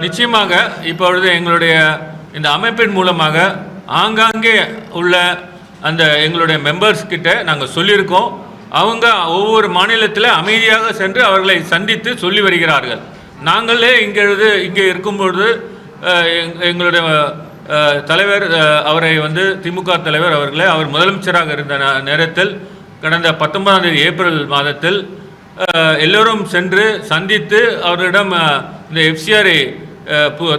நிச்சயமாக இப்பொழுது எங்களுடைய இந்த அமைப்பின் மூலமாக ஆங்காங்கே உள்ள அந்த எங்களுடைய மெம்பர்ஸ் கிட்ட நாங்கள் சொல்லியிருக்கோம். அவங்க ஒவ்வொரு மாநிலத்தில் அமைதியாக சென்று அவர்களை சந்தித்து சொல்லி வருகிறார்கள். நாங்களே இங்கே இருக்கும்பொழுது எங்களுடைய தலைவர் அவரை திமுக தலைவர் அவர்களே அவர் முதலமைச்சராக இருந்த நேரத்தில் கடந்த 19ஆம் தேதி ஏப்ரல் மாதத்தில் எல்லோரும் சென்று சந்தித்து அவரிடம் இந்த எஃப்சிஆர்ஏ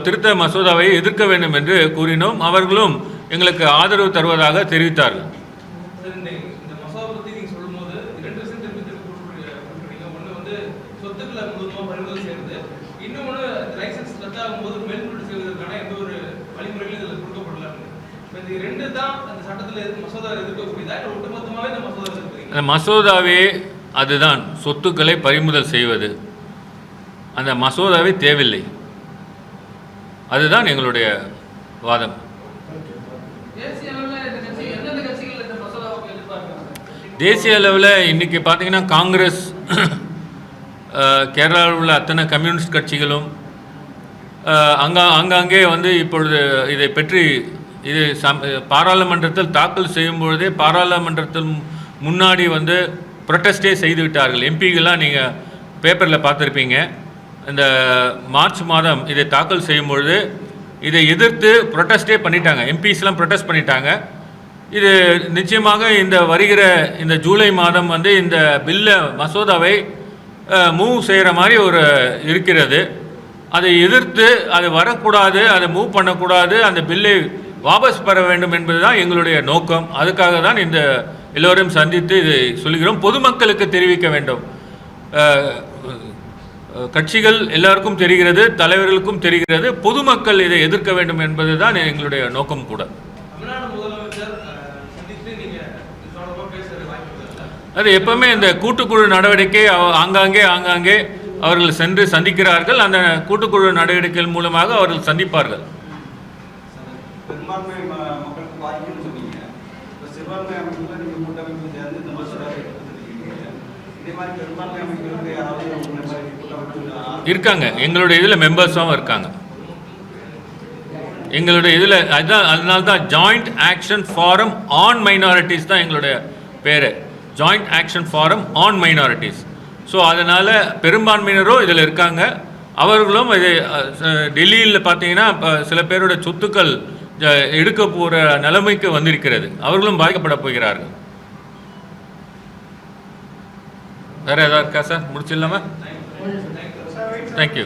திருத்த மசோதாவை எதிர்க்க வேண்டும் என்று கூறினோம். அவர்களும் எங்களுக்கு ஆதரவு தருவதாக தெரிவித்தார்கள். மசோதாவே அதுதான் சொத்துக்களை பறிமுதல் செய்வது. அந்த மசோதாவே தேவையில்லை. அதுதான் எங்களுடைய வாதம். தேசிய அளவில் இன்றைக்கி பார்த்தீங்கன்னா காங்கிரஸ், கேரளாவில் உள்ள அத்தனை கம்யூனிஸ்ட் கட்சிகளும் ஆங்காங்கே இப்பொழுது இதை பற்றி இது பாராளுமன்றத்தில் தாக்கல் செய்யும் பொழுதே பாராளுமன்றத்தில் முன்னாடி ப்ரொட்டஸ்டே செய்து விட்டார்கள். எம்பிகள்லாம் நீங்கள் பேப்பரில் பார்த்துருப்பீங்க. இந்த மார்ச் மாதம் இதை தாக்கல் செய்யும் பொழுது இதை எதிர்த்து ப்ரொட்டஸ்டே பண்ணிட்டாங்க. எம்பிஸ்லாம் ப்ரொட்டஸ்ட் பண்ணிட்டாங்க. இது நிச்சயமாக இந்த வருகிற இந்த ஜூலை மாதம் இந்த பில்லை மசோதாவை மூவ் செய்கிற மாதிரி இருக்கிறது. அதை எதிர்த்து அது வரக்கூடாது, அதை மூவ் பண்ணக்கூடாது, அந்த பில்லை வாபஸ் பெற வேண்டும் என்பது தான் எங்களுடைய நோக்கம். அதுக்காக தான் இந்த எல்லோரும் சந்தித்து இதை சொல்கிறோம். பொதுமக்களுக்கு தெரிவிக்க வேண்டும். கட்சிகள் எல்லாருக்கும் தெரிகிறது, தலைவர்களுக்கும் தெரிகிறது, பொதுமக்கள் இதை எதிர்க்க வேண்டும் என்பது தான் எங்களுடைய நோக்கம் கூட. அது எப்பவுமே இந்த கூட்டுக்குழு நடவடிக்கை ஆங்காங்கே அவர்கள் சென்று சந்திக்கிறார்கள். அந்த கூட்டுக்குழு நடவடிக்கைகள் மூலமாக அவர்கள் சந்திப்பார்கள். இருக்காங்க, எங்களுடைய இதில் மெம்பர்ஸாகவும் இருக்காங்க. எங்களுடைய இதில் அதனால தான் joint action forum on minorities தான் எங்களுடைய பேர். Joint action forum on minorities. So அதனால் பெரும்பான்மையினரும் இதில் இருக்காங்க. அவர்களும் இது டெல்லியில் பார்த்தீங்கன்னா சில பேரோட சொத்துக்கள் எடுக்க போகிற நிலைமைக்கு வந்திருக்கிறது. அவர்களும் பாதிக்கப்பட போகிறார்கள். வேறு ஏதாவது இருக்கா சார்? முடிச்சிடலாமா? தேங்க்யூ.